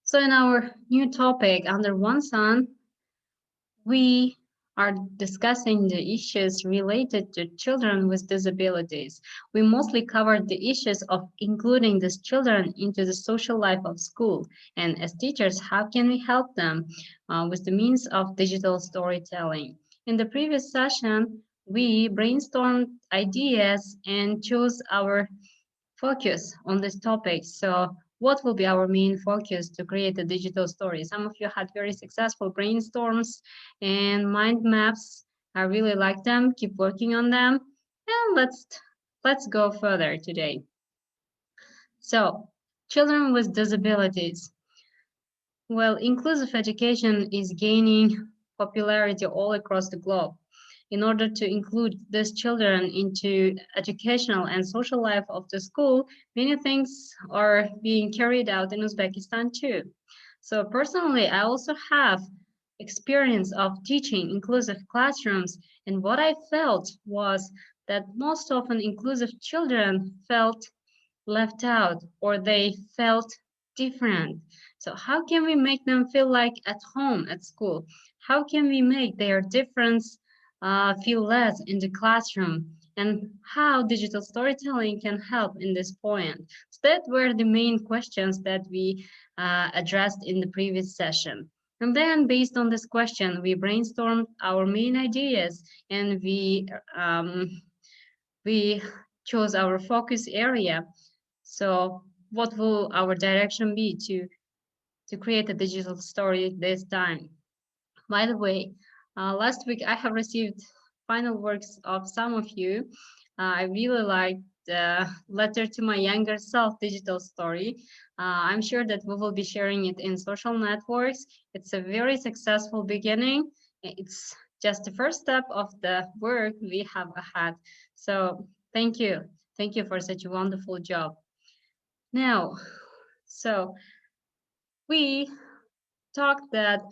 So in our new topic, Under One Sun, we are discussing the issues related to children with disabilities. We mostly covered the issues of including these children into the social life of school. And as teachers, how can we help them with the means of digital storytelling? In the previous session, we brainstormed ideas and chose our focus on this topic. So what will be our main focus to create a digital story? Some of you had very successful brainstorms and mind maps. I really like them. Keep working on them. And let's go further today. So, children with disabilities. Well, inclusive education is gaining popularity all across the globe. In order to include these children into educational and social life of the school, many things are being carried out in Uzbekistan too. So personally, I also have experience of teaching inclusive classrooms, and what I felt was that most often inclusive children felt left out or they felt different. So how can we make them feel like at home at school? How can we make their difference feel less in the classroom? And how digital storytelling can help in this point? So that were the main questions that we addressed in the previous session. And then based on this question, we brainstormed our main ideas and we chose our focus area. So what will our direction be to create a digital story this time? By the way, last week I have received final works of some of you. I really liked the letter to my younger self digital story. I'm sure that we will be sharing it in social networks. It's a very successful beginning. It's just the first step of the work we have ahead. So thank you. Thank you for such a wonderful job. Now, so we talked that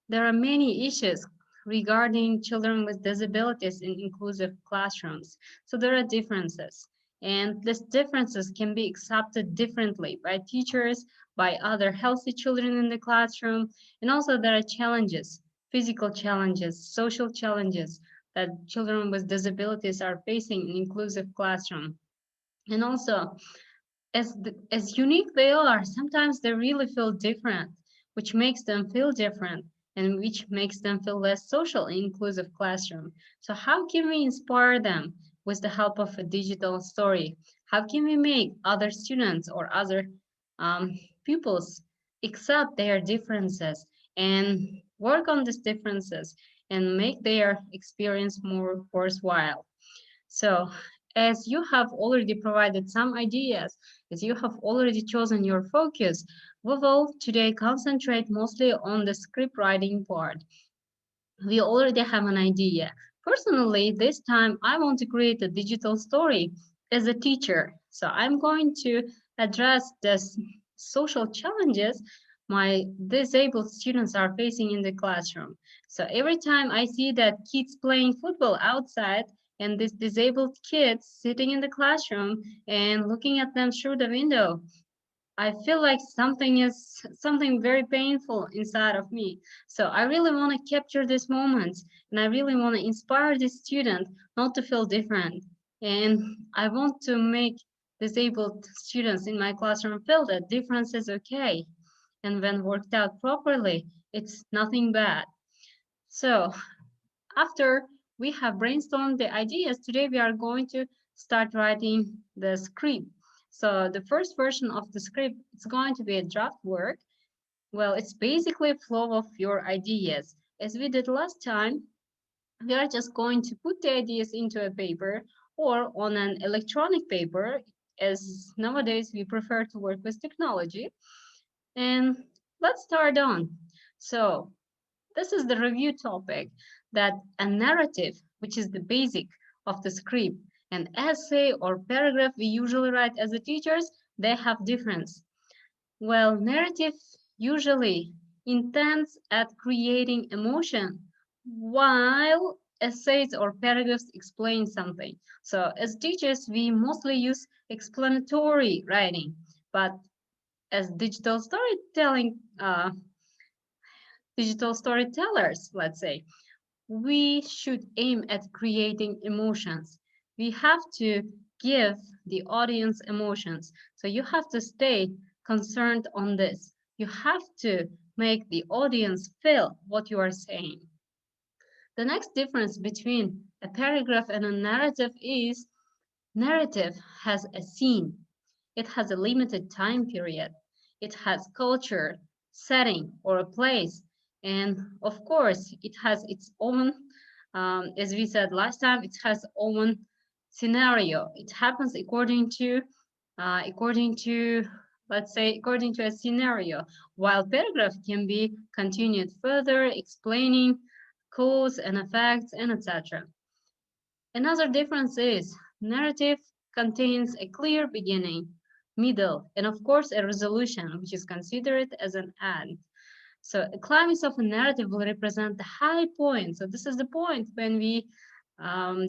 there are many issues regarding children with disabilities in inclusive classrooms. So there are differences, and these differences can be accepted differently by teachers, by other healthy children in the classroom, and also there are challenges, physical challenges, social challenges that children with disabilities are facing in inclusive classroom. And also, as unique they are, sometimes they really feel different, which makes them feel different and which makes them feel less social in inclusive classroom. So how can we inspire them with the help of a digital story? How can we make other students or other pupils accept their differences and work on these differences and make their experience more worthwhile? So, as you have already provided some ideas, as you have already chosen your focus, we will today concentrate mostly on the script writing part. We already have an idea. Personally, this time I want to create a digital story as a teacher. So I'm going to address the social challenges my disabled students are facing in the classroom. So every time I see that kids playing football outside and this disabled kids sitting in the classroom and looking at them through the window, I feel like something very painful inside of me. So I really want to capture this moment and I really want to inspire this student not to feel different. And I want to make disabled students in my classroom feel that difference is okay. And when worked out properly, it's nothing bad. So after we have brainstormed the ideas, today we are going to start writing the script. So the first version of the script is going to be a draft work. Well, it's basically a flow of your ideas. As we did last time, we are just going to put the ideas into a paper or on an electronic paper, as nowadays we prefer to work with technology. And let's start on. So this is the review topic, that a narrative, which is the basic of the script, an essay or paragraph we usually write as a teachers, they have difference. Well, narrative usually intends at creating emotion, while essays or paragraphs explain something. So as teachers, we mostly use explanatory writing, but as digital storytellers, let's say, we should aim at creating emotions. We have to give the audience emotions. So you have to stay concerned on this. You have to make the audience feel what you are saying. The next difference between a paragraph and a narrative is narrative has a scene. It has a limited time period. It has culture, setting, or a place. And of course, it has its own, as we said last time, it has own scenario. It happens according to, let's say, according to a scenario, while paragraph can be continued further, explaining cause and effects and etc. Another difference is narrative contains a clear beginning, middle, and of course a resolution, which is considered as an end. So a climax of a narrative will represent the high point. So this is the point when we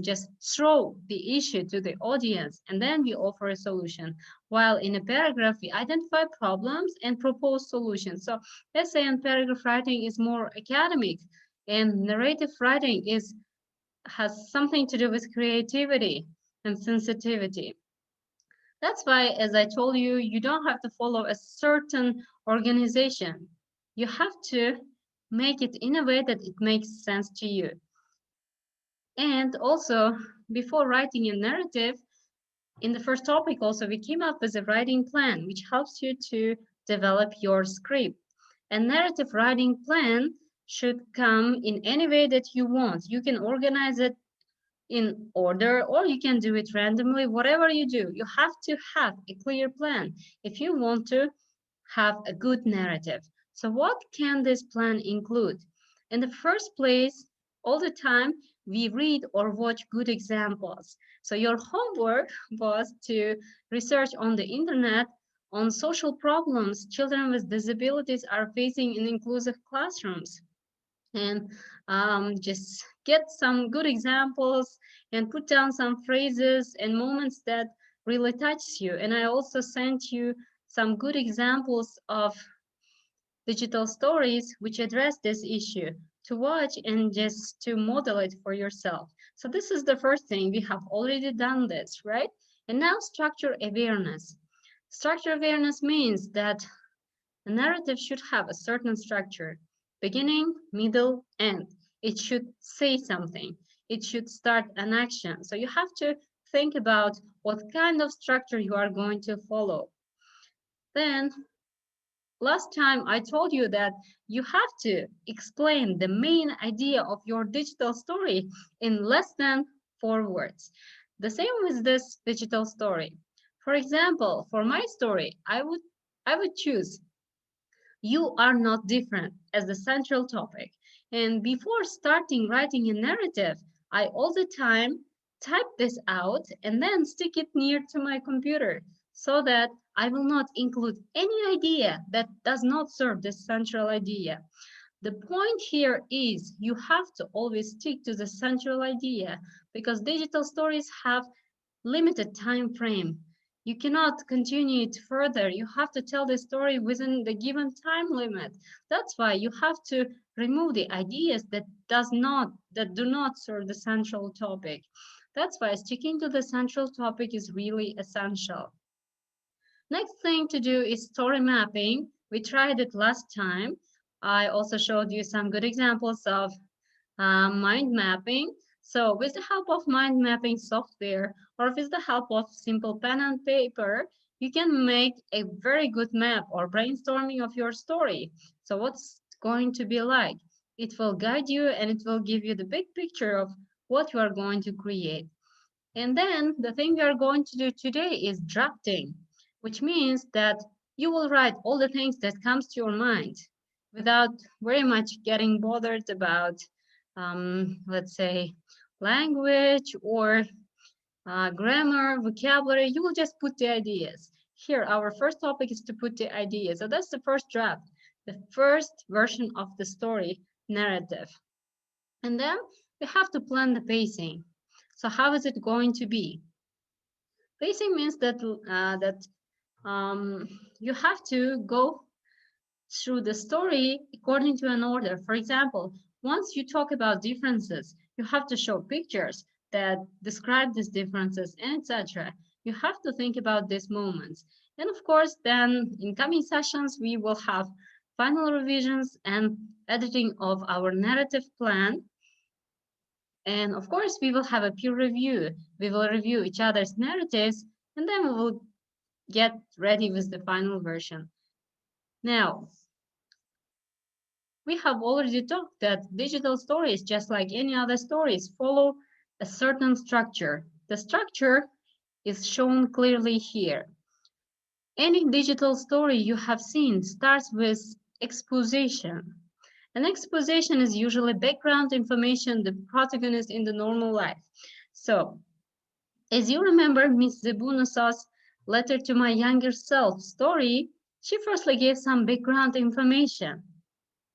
just throw the issue to the audience and then we offer a solution. While in a paragraph, we identify problems and propose solutions. So essay and paragraph writing is more academic, and narrative writing has something to do with creativity and sensitivity. That's why, as I told you, you don't have to follow a certain organization. You have to make it in a way that it makes sense to you. And also, before writing a narrative, in the first topic also, we came up with a writing plan, which helps you to develop your script. A narrative writing plan should come in any way that you want. You can organize it in order or you can do it randomly. Whatever you do, you have to have a clear plan if you want to have a good narrative. So what can this plan include? In the first place, all the time we read or watch good examples. So your homework was to research on the internet on social problems children with disabilities are facing in inclusive classrooms, and just get some good examples and put down some phrases and moments that really touch you. And I also sent you some good examples of digital stories which address this issue to watch and just to model it for yourself. So this is the first thing. We have already done this, right? And now structure awareness. Structure awareness means that a narrative should have a certain structure, beginning, middle, end. It should say something. It should start an action. So you have to think about what kind of structure you are going to follow. Then, last time I told you that you have to explain the main idea of your digital story in less than 4 words. The same with this digital story. For example, for my story, I would choose you are not different as the central topic. And before starting writing a narrative, I all the time type this out and then stick it near to my computer so that I will not include any idea that does not serve the central idea. The point here is you have to always stick to the central idea because digital stories have limited time frame. You cannot continue it further. You have to tell the story within the given time limit. That's why you have to remove the ideas that do not serve the central topic. That's why sticking to the central topic is really essential. Next thing to do is story mapping. We tried it last time. I also showed you some good examples of mind mapping. So with the help of mind mapping software or with the help of simple pen and paper, you can make a very good map or brainstorming of your story. So what's going to be like? It will guide you and it will give you the big picture of what you are going to create. And then the thing we are going to do today is drafting, which means that you will write all the things that comes to your mind without very much getting bothered about, let's say, language or grammar, vocabulary. You will just put the ideas. Here, our first topic is to put the ideas. So that's the first draft, the first version of the story narrative. And then we have to plan the pacing. So how is it going to be? Pacing means that you have to go through the story according to an order. For example, once you talk about differences, you have to show pictures that describe these differences, and etc. You have to think about these moments. And of course, then in coming sessions, we will have final revisions and editing of our narrative plan. And of course, we will have a peer review. We will review each other's narratives, and then we will get ready with the final version. Now, we have already talked that digital stories, just like any other stories, follow a certain structure. The structure is shown clearly here. Any digital story you have seen starts with exposition. An exposition is usually background information the protagonist in the normal life. So, as you remember Miss Zebunosov's letter to my younger self story, she firstly gave some background information.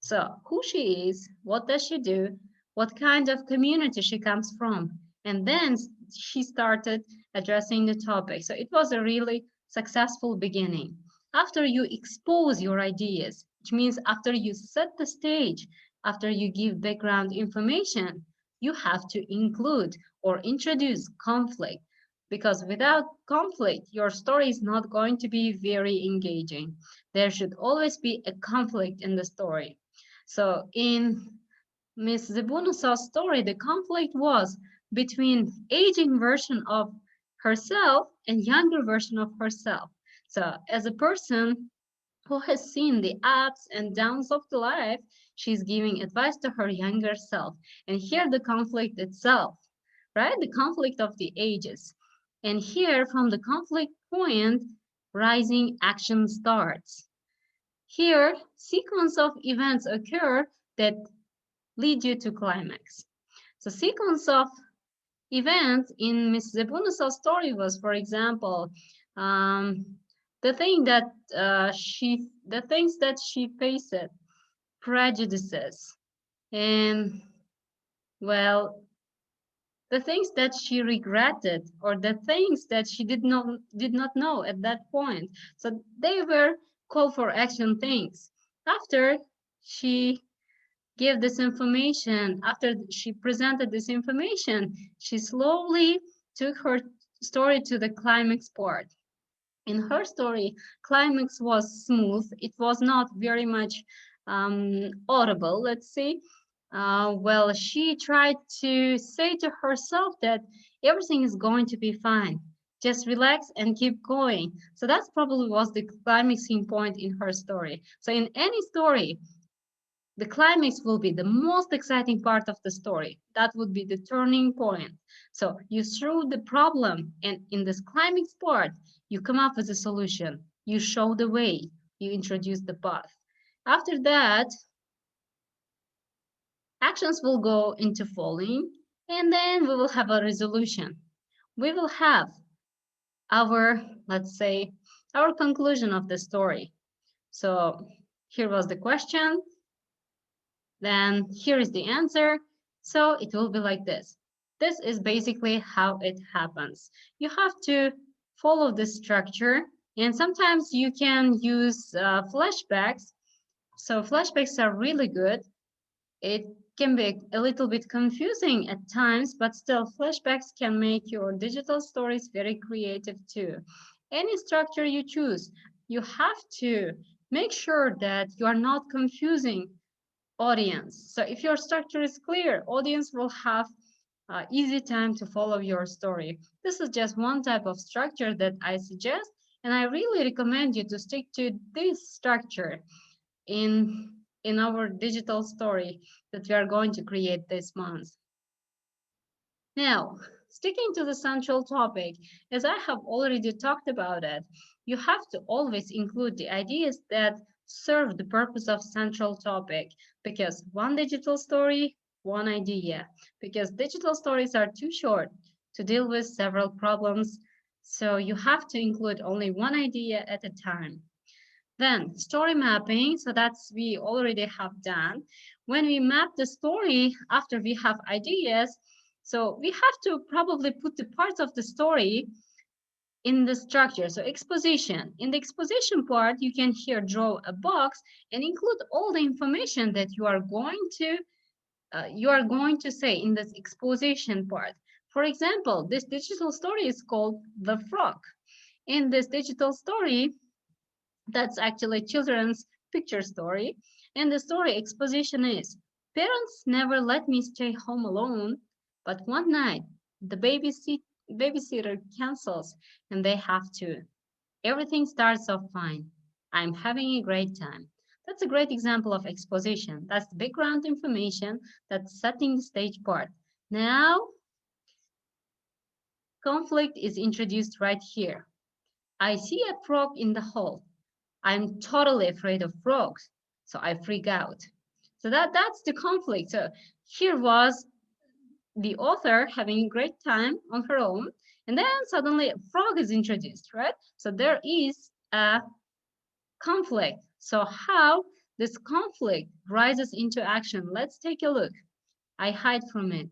So, who she is, what does she do, what kind of community she comes from, and then she started addressing the topic. So, it was a really successful beginning. After you expose your ideas, which means after you set the stage, after you give background information, you have to include or introduce conflict, because without conflict, your story is not going to be very engaging. There should always be a conflict in the story. So in Miss Zebunosov's story, the conflict was between aging version of herself and younger version of herself. So as a person who has seen the ups and downs of the life, she's giving advice to her younger self. And here the conflict itself, right? The conflict of the ages. And here from the conflict point, rising action starts. Here, sequence of events occur that lead you to climax. So sequence of events in Miss Zebunosov's story was, for example, the things that she faced, prejudices, and well, the things that she regretted or the things that she did not know at that point. So they were call for action things. After she gave this information, after she presented this information, she slowly took her story to the climax part. In her story, climax was smooth. It was not very much audible, let's say. Well, she tried to say to herself that everything is going to be fine. Just relax and keep going. So that's probably was the climaxing point in her story. So in any story, the climax will be the most exciting part of the story. That would be the turning point. So you through the problem, and in this climax part, you come up with a solution. You show the way. You introduce the path. After that, actions will go into falling, and then we will have a resolution. We will have our, let's say, our conclusion of the story. So here was the question. Then here is the answer. So it will be like this. This is basically how it happens. You have to follow the structure, and sometimes you can use flashbacks. So flashbacks are really good. It can be a little bit confusing at times, but still flashbacks can make your digital stories very creative too. Any structure you choose, you have to make sure that you are not confusing audience. So if your structure is clear, audience will have easy time to follow your story. This is just one type of structure that I suggest, and I really recommend you to stick to this structure in our digital story that we are going to create this month. Now, sticking to the central topic, as I have already talked about it, you have to always include the ideas that serve the purpose of central topic, because one digital story, one idea, because digital stories are too short to deal with several problems, so you have to include only one idea at a time. Then story mapping, so that's we already have done. When we map the story after we have ideas, so we have to probably put the parts of the story in the structure. So exposition. In the exposition part, you can here draw a box and include all the information that you are going to say in this exposition part. For example, this digital story is called The Frog. In this digital story, that's actually a children's picture story. And the story exposition is, parents never let me stay home alone, but one night the babysitter cancels and they have to. Everything starts off fine. I'm having a great time. That's a great example of exposition. That's the background information that's setting the stage part. Now, conflict is introduced right here. I see a frog in the hall. I'm totally afraid of frogs, so I freak out. So that's the conflict. So here was the author having a great time on her own, and then suddenly a frog is introduced, right? So there is a conflict. So how this conflict rises into action? Let's take a look. I hide from it.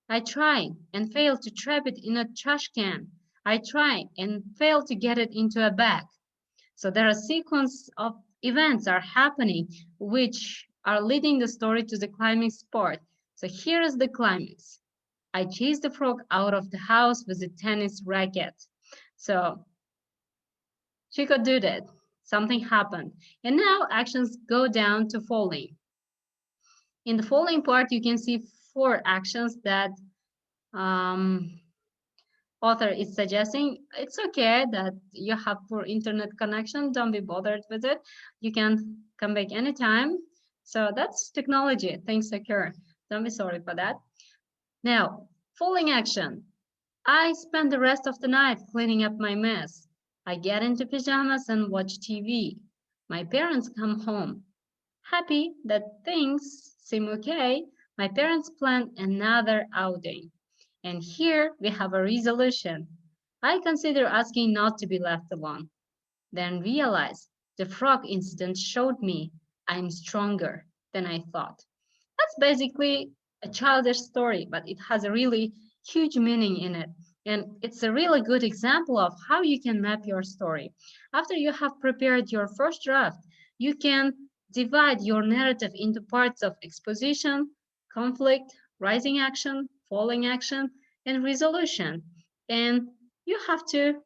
I try and fail to trap it in a trash can. I try and fail to get it into a bag. So there are a sequence of events are happening which are leading the story to the climax part. So here is the climax. I chased the frog out of the house with a tennis racket. So she could do that. Something happened. And now actions go down to falling. In the falling part, you can see 4 actions that um, author is suggesting. It's okay that you have poor internet connection. Don't be bothered with it. You can come back anytime. So that's technology. Things occur. Don't be sorry for that. Now, falling action. I spend the rest of the night cleaning up my mess. I get into pajamas and watch TV. My parents come home. Happy that things seem okay, my parents plan another outing. And here we have a resolution. I consider asking not to be left alone. Then realize the frog incident showed me I'm stronger than I thought. That's basically a childish story, but it has a really huge meaning in it. And it's a really good example of how you can map your story. After you have prepared your first draft, you can divide your narrative into parts of exposition, conflict, rising action, falling action, and resolution. And you have to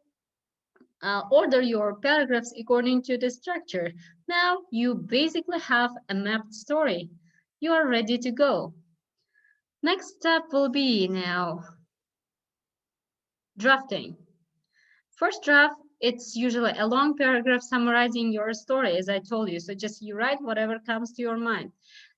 order your paragraphs according to the structure. Now you basically have a mapped story. You are ready to go. Next step will be now drafting. First draft, it's usually a long paragraph summarizing your story, as I told you. So just you write whatever comes to your mind.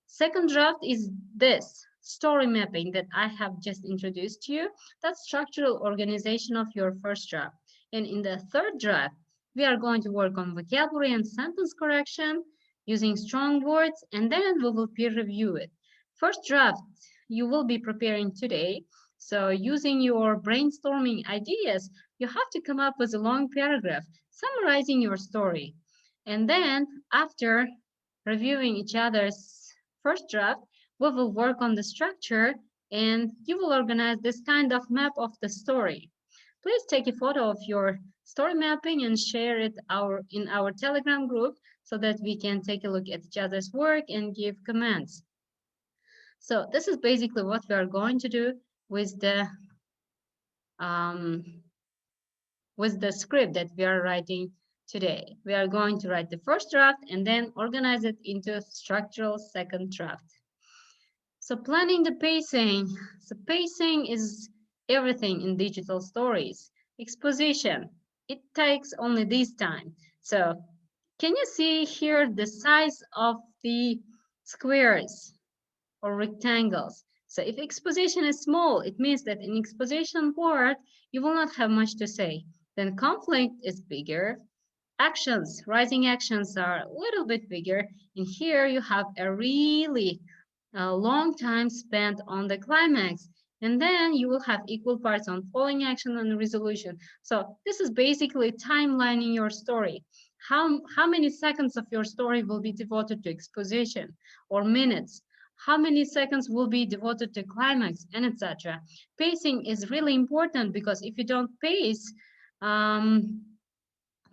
Second draft is this story mapping that I have just introduced to you. That's structural organization of your first draft. And in the third draft, we are going to work on vocabulary and sentence correction using strong words, and then we will peer review it. First draft, you will be preparing today. So using your brainstorming ideas, you have to come up with a long paragraph summarizing your story. And then after reviewing each other's first draft, we will work on the structure and you will organize this kind of map of the story. Please take a photo of your story mapping and share it in our Telegram group so that we can take a look at each other's work and give comments. So this is basically what we are going to do with the script that we are writing today. We are going to write the first draft and then organize it into a structural second draft. So planning the pacing. So pacing is everything in digital stories. Exposition, it takes only this time. So can you see here the size of the squares or rectangles? So if exposition is small, it means that in exposition part, you will not have much to say. Then conflict is bigger. Actions, rising actions are a little bit bigger. And here you have a really long time spent on the climax. And then you will have equal parts on falling action and resolution. So this is basically timelining your story. How many seconds of your story will be devoted to exposition or minutes? How many seconds will be devoted to climax and etc. Pacing is really important because if you don't pace,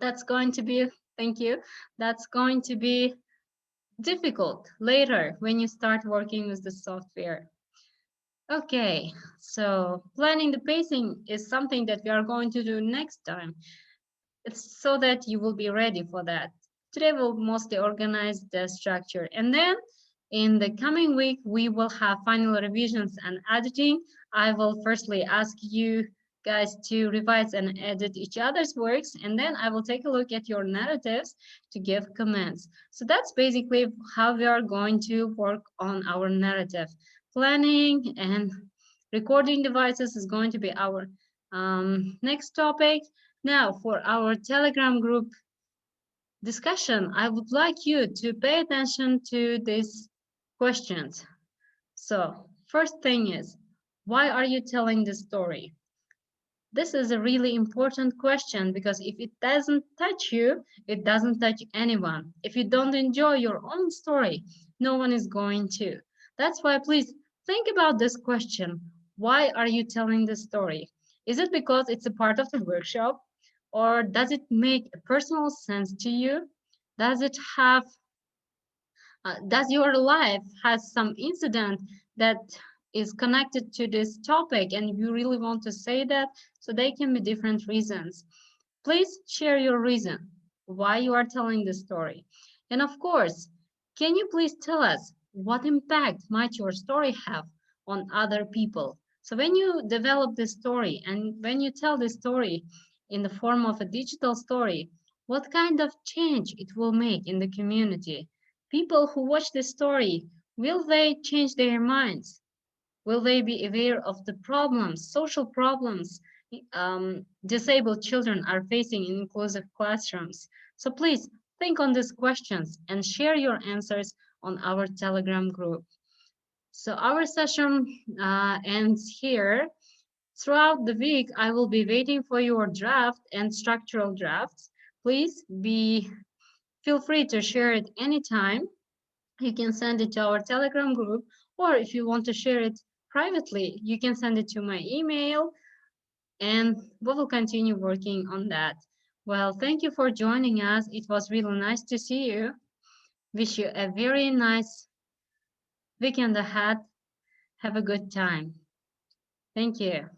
That's going to be, thank you, that's going to be difficult later when you start working with the software. Okay, so planning the pacing is something that we are going to do next time. It's so that you will be ready for that. Today we'll mostly organize the structure, and then in the coming week we will have final revisions and editing. I will firstly ask you guys to revise and edit each other's works, and then I will take a look at your narratives to give comments. So that's basically how we are going to work on our narrative. Planning and recording devices is going to be our next topic. Now, for our Telegram group discussion, I would like you to pay attention to these questions. So, first thing is, why are you telling this story? This is a really important question because if it doesn't touch you, it doesn't touch anyone. If you don't enjoy your own story, no one is going to. That's why please think about this question. Why are you telling this story? Is it because it's a part of the workshop? Or does it make a personal sense to you? Does it have, does your life has some incident that is connected to this topic and you really want to say that? So they can be different reasons. Please share your reason why you are telling the story. And of course, can you please tell us what impact might your story have on other people? So when you develop this story and when you tell this story in the form of a digital story, what kind of change it will make in the community? People who watch this story, will they change their minds? Will they be aware of the problems, social problems disabled children are facing in inclusive classrooms? So please think on these questions and share your answers on our Telegram group. So our session ends here. Throughout the week, I will be waiting for your draft and structural drafts. Please feel free to share it anytime. You can send it to our Telegram group, or if you want to share it privately, you can send it to my email, and we will continue working on that. Well, thank you for joining us. It was really nice to see you. Wish you a very nice weekend ahead. Have a good time. Thank you.